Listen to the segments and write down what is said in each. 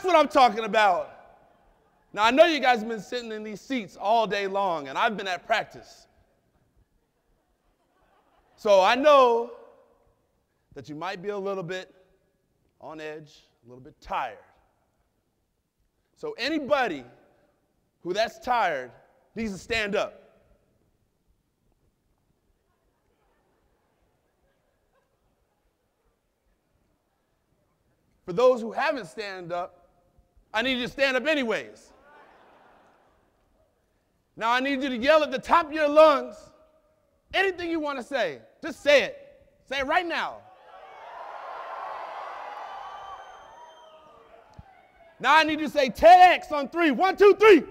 what I'm talking about. Now, I know you guys have been sitting in these seats all day long, and I've been at practice. So I know that you might be a little bit on edge, a little bit tired. So anybody who that's tired needs to stand up. For those who haven't stand up, I need you to stand up anyways. Now I need you to yell at the top of your lungs anything you want to say. Just say it. Say it right now. Now I need you to say TEDx on 3. 1, 2, 3.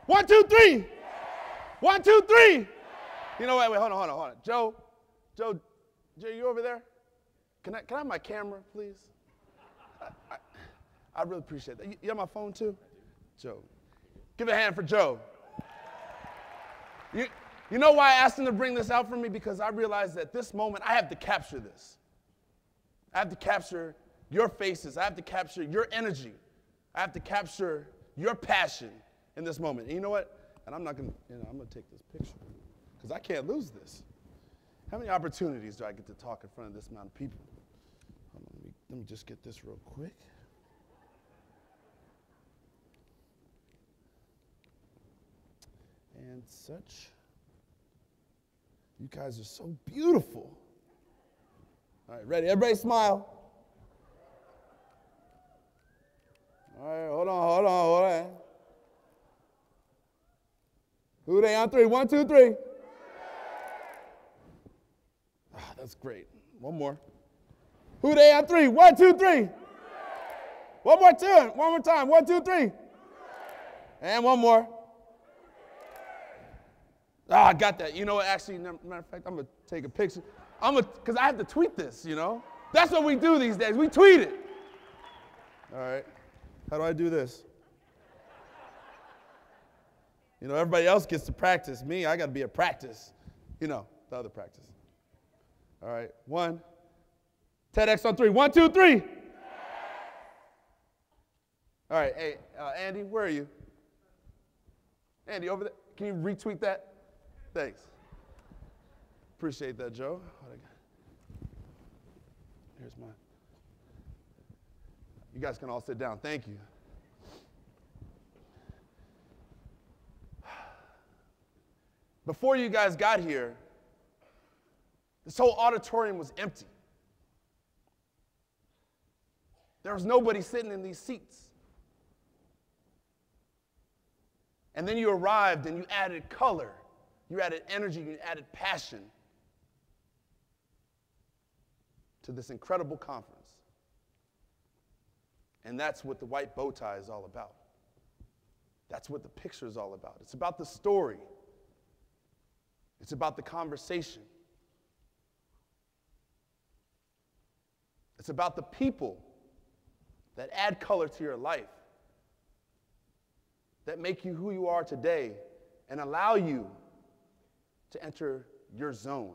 1, 2, 3. 1, 2, 3. You know what? Wait, hold on. Joe, you over there? Can I have my camera, please? I really appreciate that. You have my phone too? Joe. Give a hand for Joe. You know why I asked him to bring this out for me? Because I realized that this moment, I have to capture this. I have to capture your faces. I have to capture your energy. I have to capture your passion in this moment. And you know what? And I'm not going to, I'm going to take this picture because I can't lose this. How many opportunities do I get to talk in front of this amount of people? Hold on, let me just get this real quick. And such. You guys are so beautiful. All right, ready? Everybody smile. All right, hold on. Who they on 3? 1, 2, 3. Ah, that's great. One more. Who they on 3? 1, 2, 3. One more time. 1, 2, 3. And one more. Ah, I got that. You know what? Actually, matter of fact, I'm going to take a picture. Because I have to tweet this, That's what we do these days. We tweet it. All right. How do I do this? Everybody else gets to practice. Me, I got to be at practice. The other practice. All right. 1. TEDx on 3. 1, 2, 3. All right. Hey, Andy, where are you? Andy, over there. Can you retweet that? Thanks. Appreciate that, Joe. Here's mine. You guys can all sit down. Thank you. Before you guys got here, this whole auditorium was empty. There was nobody sitting in these seats. And then you arrived and you added color. You added energy, you added passion to this incredible conference. And that's what the white bow tie is all about. That's what the picture is all about. It's about the story. It's about the conversation. It's about the people that add color to your life, that make you who you are today and allow you to enter your zone.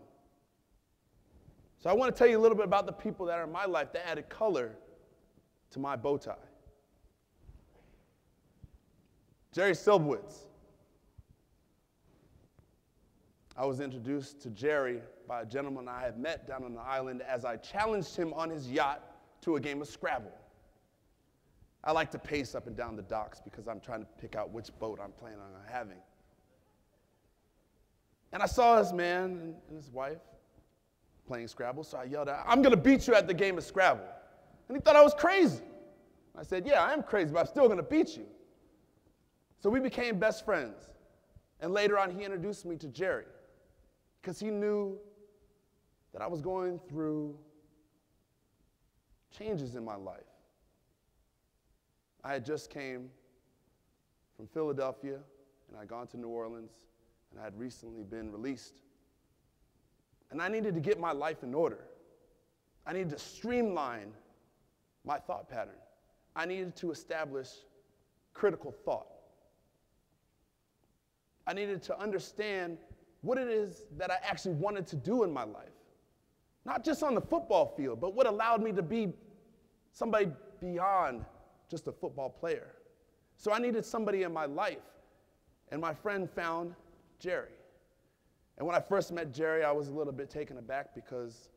So I want to tell you a little bit about the people that are in my life that added color to my bow tie. Jerry Silverwood. I was introduced to Jerry by a gentleman I had met down on the island as I challenged him on his yacht to a game of Scrabble. I like to pace up and down the docks because I'm trying to pick out which boat I'm planning on having. And I saw this man and his wife playing Scrabble, so I yelled out, "I'm going to beat you at the game of Scrabble." And he thought I was crazy. I said, "Yeah, I am crazy, but I'm still going to beat you." So we became best friends. And later on, he introduced me to Jerry because he knew that I was going through changes in my life. I had just came from Philadelphia, and I'd gone to New Orleans, and I had recently been released. And I needed to get my life in order. I needed to streamline my thought pattern. I needed to establish critical thought. I needed to understand what it is that I actually wanted to do in my life. Not just on the football field, but what allowed me to be somebody beyond just a football player. So I needed somebody in my life, and my friend found Jerry. And when I first met Jerry, I was a little bit taken aback because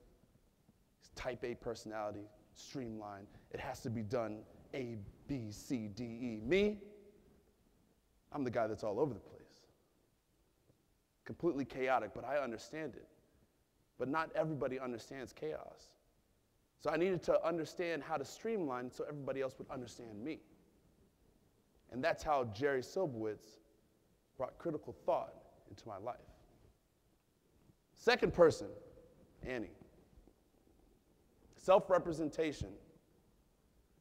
he's type A personality, streamlined. It has to be done A, B, C, D, E. Me, I'm the guy that's all over the place. Completely chaotic, but I understand it. But not everybody understands chaos. So I needed to understand how to streamline so everybody else would understand me. And that's how Jerry Silverwood brought critical thought into my life. Second person, Annie. Self-representation.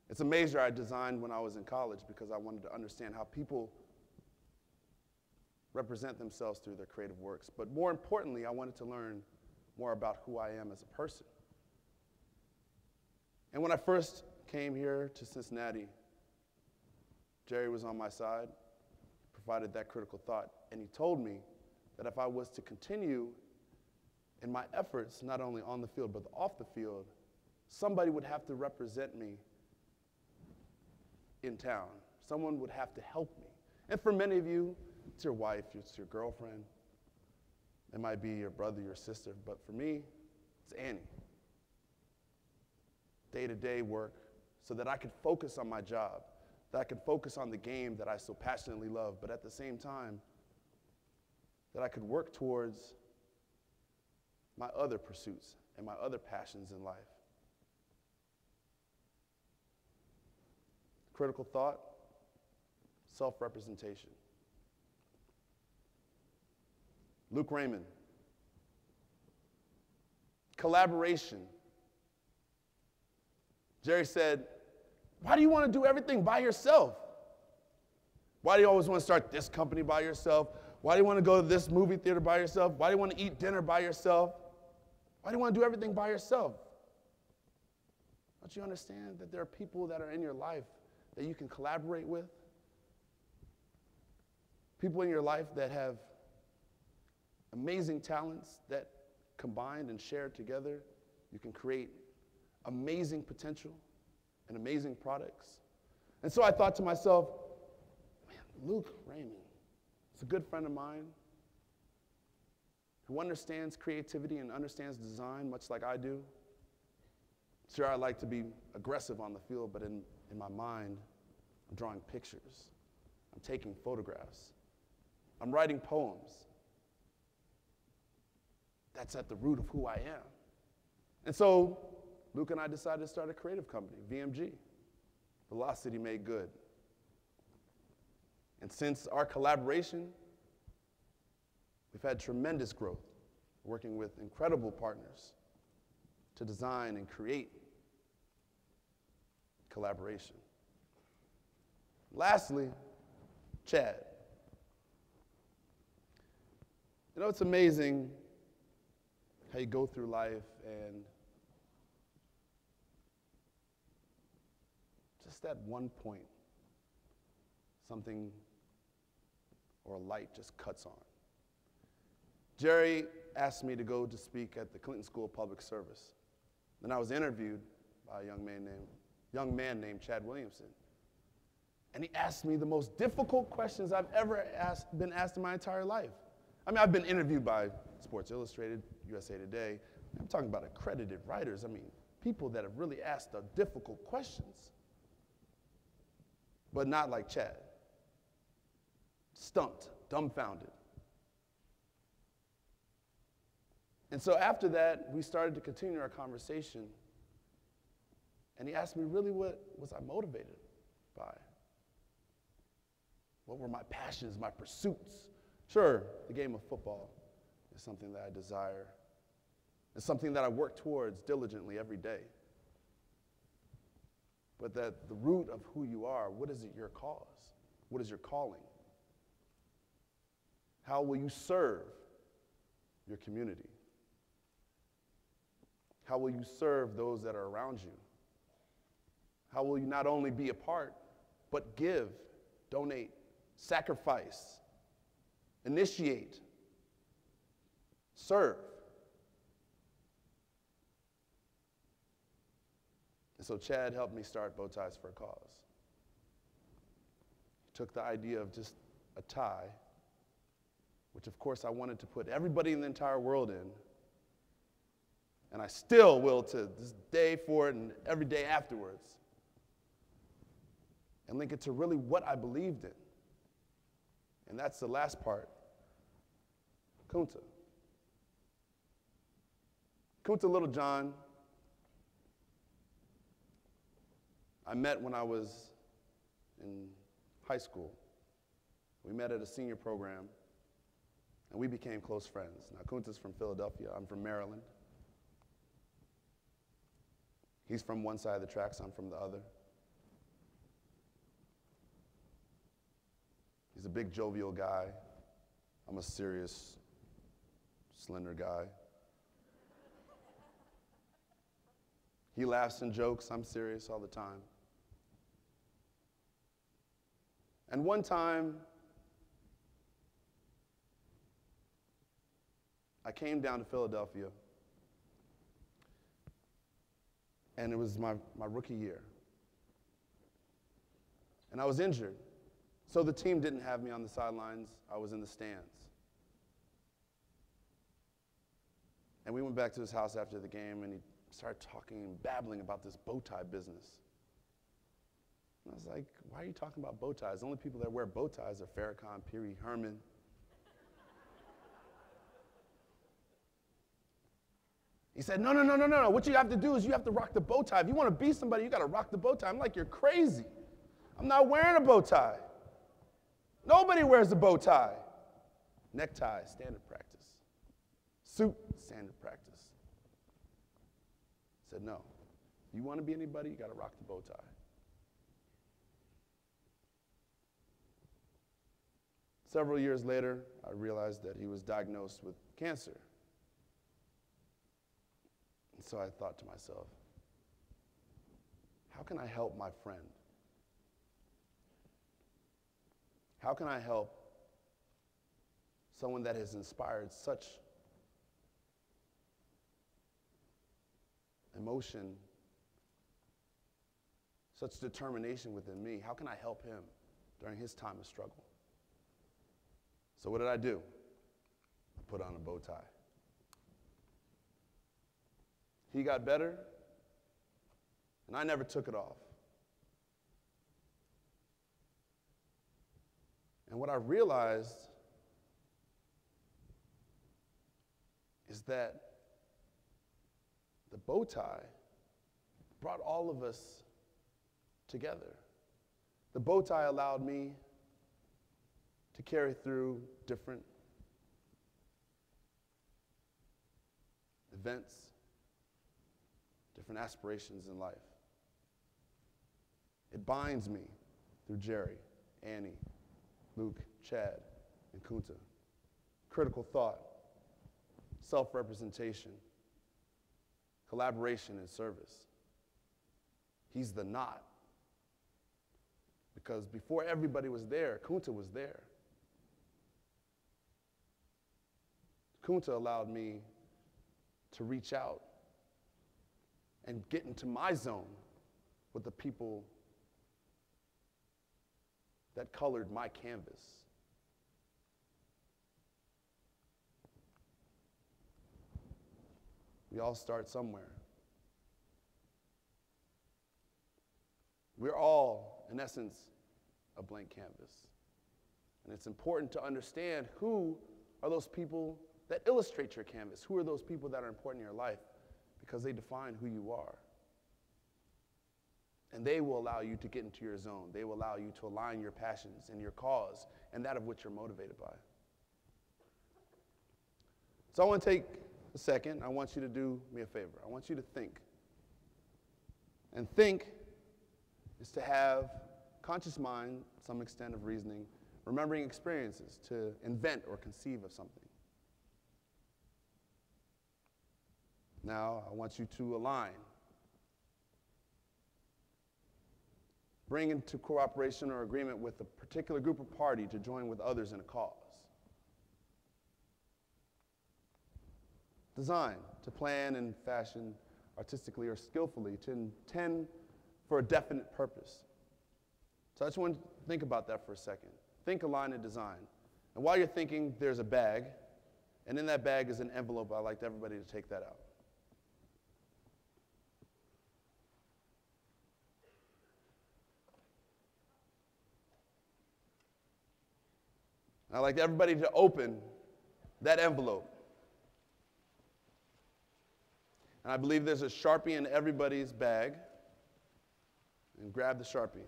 It's a major I designed when I was in college because I wanted to understand how people represent themselves through their creative works. But more importantly, I wanted to learn more about who I am as a person. And when I first came here to Cincinnati, Jerry was on my side, provided that critical thought, and he told me that if I was to continue in my efforts, not only on the field, but off the field, somebody would have to represent me in town. Someone would have to help me. And for many of you, it's your wife, it's your girlfriend, it might be your brother, your sister, but for me, it's Annie. Day-to-day work so that I could focus on my job, that I could focus on the game that I so passionately love, but at the same time, that I could work towards my other pursuits and my other passions in life. Critical thought, self-representation. Luke Raymond. Collaboration. Jerry said, why do you want to do everything by yourself? Why do you always want to start this company by yourself? Why do you want to go to this movie theater by yourself? Why do you want to eat dinner by yourself? Why do you want to do everything by yourself? Don't you understand that there are people that are in your life that you can collaborate with? People in your life that have amazing talents that combined and shared together, you can create amazing potential and amazing products. And so I thought to myself, man, Luke Raymond is a good friend of mine who understands creativity and understands design much like I do. Sure, I like to be aggressive on the field, but in my mind, I'm drawing pictures. I'm taking photographs. I'm writing poems. That's at the root of who I am. And so Luke and I decided to start a creative company, VMG, Velocity Made Good. And since our collaboration, we've had tremendous growth, working with incredible partners to design and create collaboration. Lastly, Chad. You know, it's amazing how you go through life and just at one point, something or a light just cuts on. Jerry asked me to go to speak at the Clinton School of Public Service. Then I was interviewed by a young man named Chad Williamson. And he asked me the most difficult questions I've ever been asked in my entire life. I mean, I've been interviewed by Sports Illustrated, USA Today. I'm talking about accredited writers. I mean, people that have really asked the difficult questions. But not like Chad. Stumped, dumbfounded. And so after that, we started to continue our conversation. And he asked me really what was I motivated by? What were my passions, my pursuits? Sure, the game of football is something that I desire. It's something that I work towards diligently every day. But that the root of who you are, what is it your cause? What is your calling? How will you serve your community? How will you serve those that are around you? How will you not only be a part, but give, donate, sacrifice, initiate, serve? And so Chad helped me start Bow Ties for a Cause. took the idea of just a tie, which of course I wanted to put everybody in the entire world in, and I still will to this day forward and every day afterwards, and link it to really what I believed in. And that's the last part, Kunta. Kunta Little John, I met when I was in high school. We met at a senior program, and we became close friends. Now, Kunta's from Philadelphia. I'm from Maryland. He's from one side of the tracks. I'm from the other. He's a big, jovial guy. I'm a serious, slender guy. He laughs and jokes. I'm serious all the time. And one time, I came down to Philadelphia, and it was my rookie year. And I was injured, so the team didn't have me on the sidelines. I was in the stands. And we went back to his house after the game, and he started talking and babbling about this bow tie business. And I was like, why are you talking about bow ties? The only people that wear bow ties are Farrakhan, Pee-wee Herman. He said, no. What you have to do is you have to rock the bow tie. If you want to be somebody, you got to rock the bow tie. I'm like, you're crazy. I'm not wearing a bow tie. Nobody wears a bow tie. Necktie, standard practice. Suit, standard practice. I said, no. If you want to be anybody, you got to rock the bow tie. Several years later, I realized that he was diagnosed with cancer. And so I thought to myself, how can I help my friend? How can I help someone that has inspired such emotion, such determination within me? How can I help him during his time of struggle? So what did I do? I put on a bow tie. He got better, and I never took it off. And what I realized is that the bow tie brought all of us together. The bow tie allowed me to carry through different events, different aspirations in life. It binds me through Jerry, Annie, Luke, Chad, and Kunta. Critical thought, self-representation, collaboration and service. He's the knot. Because before everybody was there, Kunta was there. Kunta allowed me to reach out and get into my zone with the people that colored my canvas. We all start somewhere. We're all, in essence, a blank canvas. And it's important to understand who are those people that illustrate your canvas. Who are those people that are important in your life? Because they define who you are. And they will allow you to get into your zone. They will allow you to align your passions and your cause and that of which you're motivated by. So I want to take a second. I want you to do me a favor. I want you to think. And think is to have conscious mind, some extent of reasoning, remembering experiences, to invent or conceive of something. Now, I want you to align. Bring into cooperation or agreement with a particular group or party to join with others in a cause. Design, to plan and fashion artistically or skillfully, to intend for a definite purpose. So I just want you to think about that for a second. Think, align, and design. And while you're thinking, there's a bag, and in that bag is an envelope. I'd like everybody to take that out. I'd like everybody to open that envelope. And I believe there's a Sharpie in everybody's bag. And grab the Sharpie.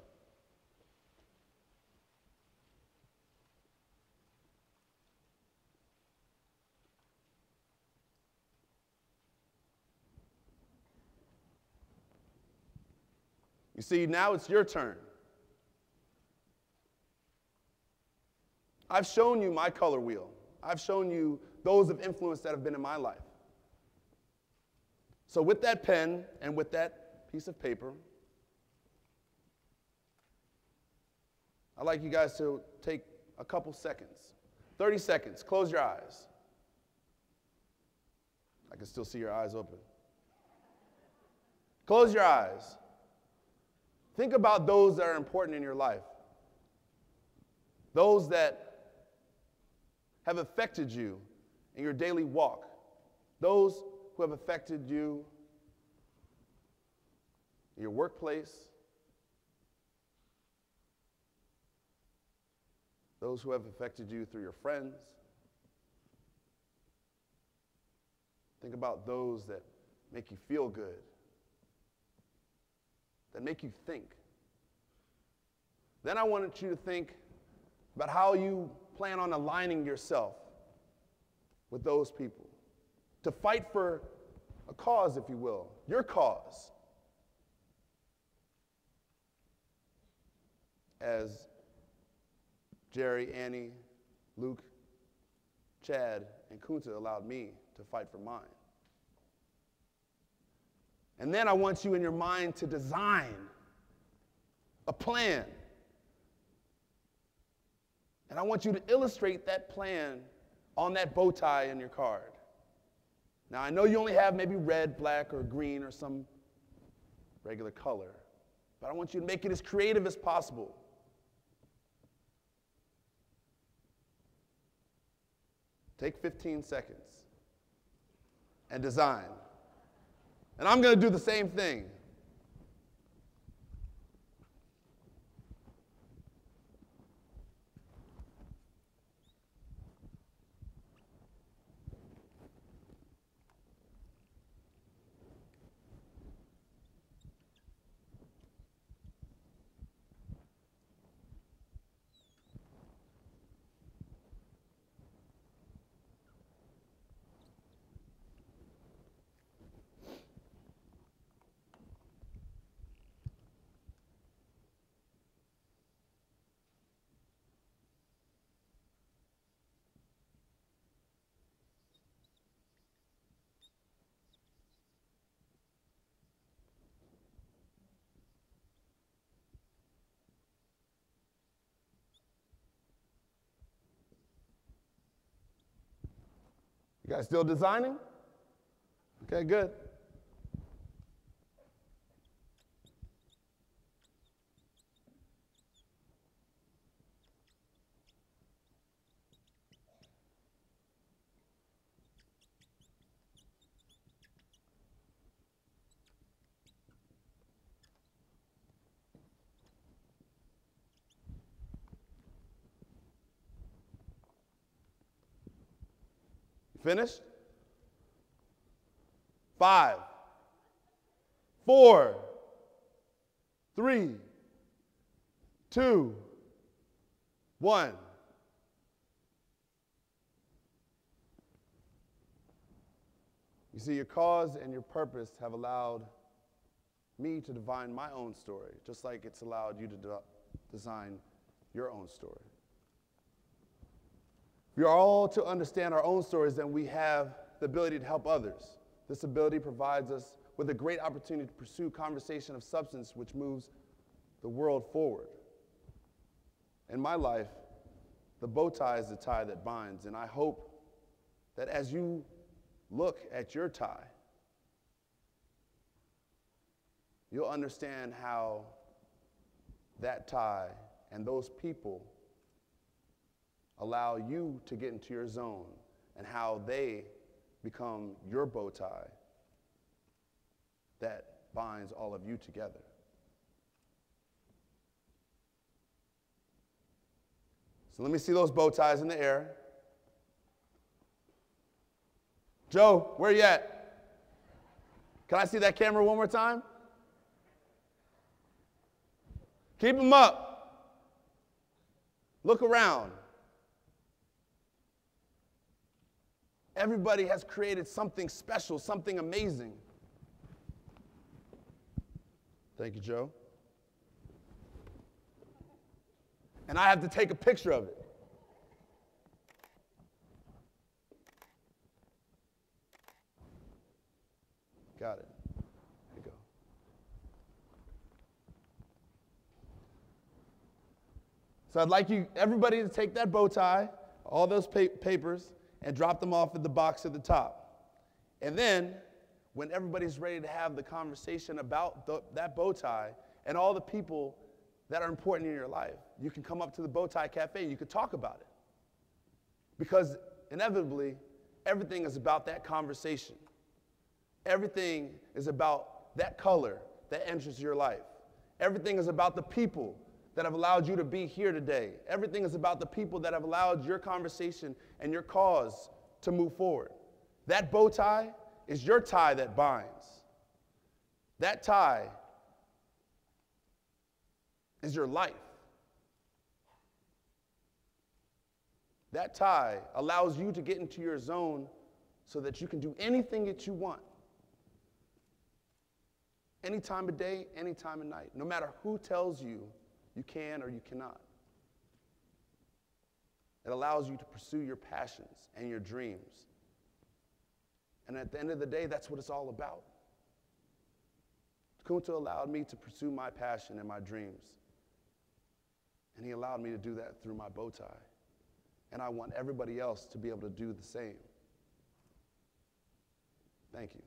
You see, now it's your turn. I've shown you my color wheel. I've shown you those of influence that have been in my life. So with that pen and with that piece of paper, I'd like you guys to take a couple seconds, 30 seconds, close your eyes. I can still see your eyes open. Close your eyes. Think about those that are important in your life. Those that have affected you in your daily walk. Those who have affected you in your workplace. Those who have affected you through your friends. Think about those that make you feel good, that make you think. Then I wanted you to think about how you plan on aligning yourself with those people, to fight for a cause, if you will, your cause. As Jerry, Annie, Luke, Chad, and Kunta allowed me to fight for mine. And then I want you in your mind to design a plan. And I want you to illustrate that plan on that bow tie in your card. Now, I know you only have maybe red, black, or green, or some regular color, but I want you to make it as creative as possible. Take 15 seconds and design. And I'm going to do the same thing. You guys still designing? Okay, good. Finished? 5, 4, 3, 2, 1. You see, your cause and your purpose have allowed me to define my own story, just like it's allowed you to design your own story. If we are all to understand our own stories, then we have the ability to help others. This ability provides us with a great opportunity to pursue conversation of substance which moves the world forward. In my life, the bow tie is the tie that binds, and I hope that as you look at your tie, you'll understand how that tie and those people allow you to get into your zone, and how they become your bow tie that binds all of you together. So let me see those bow ties in the air. Joe, where you at? Can I see that camera one more time? Keep them up. Look around. Everybody has created something special, something amazing. Thank you, Joe. And I have to take a picture of it. Got it. There you go. So I'd like everybody to take that bow tie, all those papers, and drop them off at the box at the top. And then, when everybody's ready to have the conversation about that bow tie and all the people that are important in your life, you can come up to the Bow Tie Cafe and you can talk about it. Because inevitably, everything is about that conversation. Everything is about that color that enters your life. Everything is about the people that have allowed you to be here today. Everything is about the people that have allowed your conversation and your cause to move forward. That bow tie is your tie that binds. That tie is your life. That tie allows you to get into your zone so that you can do anything that you want. Any time of day, any time of night. No matter who tells you you can or you cannot. It allows you to pursue your passions and your dreams. And at the end of the day, that's what it's all about. Kunta allowed me to pursue my passion and my dreams. And he allowed me to do that through my bow tie. And I want everybody else to be able to do the same. Thank you.